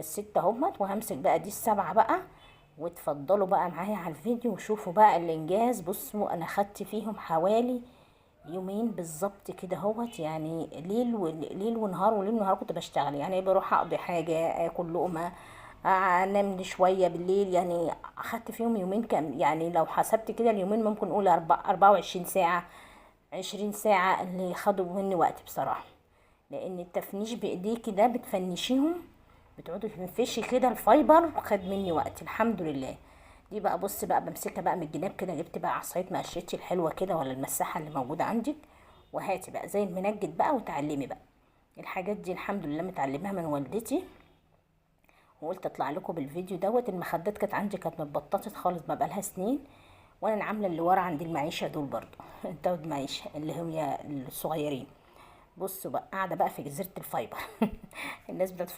6 اهمت، وهمسك بقى دي ال7 بقى. واتفضلوا بقى معايا على الفيديو وشوفوا بقى الانجاز. بصوا انا خدت فيهم حوالي يومين بالظبط كده اهوت، يعني ليل ونهار، وليل ونهار كنت بشتغل، يعني بروح اقضي حاجه، اكل لقمه، انام لي شويه بالليل. يعني اخدت فيهم يومين كام، يعني لو حسبت كده اليومين ممكن نقول 24 ساعه، 20 ساعه اللي خدوا مني وقت بصراحه. لان التفنيش بايديكي ده بتفنشيهم، بتقعدي تنفشي كده، الفايبر خد مني وقت الحمد لله. دي بقى بص بقى بمسكها بقى من الجناب كده، جبت بقى عصايه مقشتي الحلوه كده ولا المساحه اللي موجوده عندك، وهاتي بقى زي المنجد بقى وتعلمي بقى. الحاجات دي الحمد لله متعلمها من والدتي، وقلت اطلع لكم بالفيديو دوت. المخدات كانت عندي كانت متبططت خالص ما بقالها سنين، وانا عامله اللي ورا عند المعيشه دول برضو دول معيشه اللي هم الصغيرين. بصوا بقى قاعده بقى في جزيره الفايبر الناس بتاعت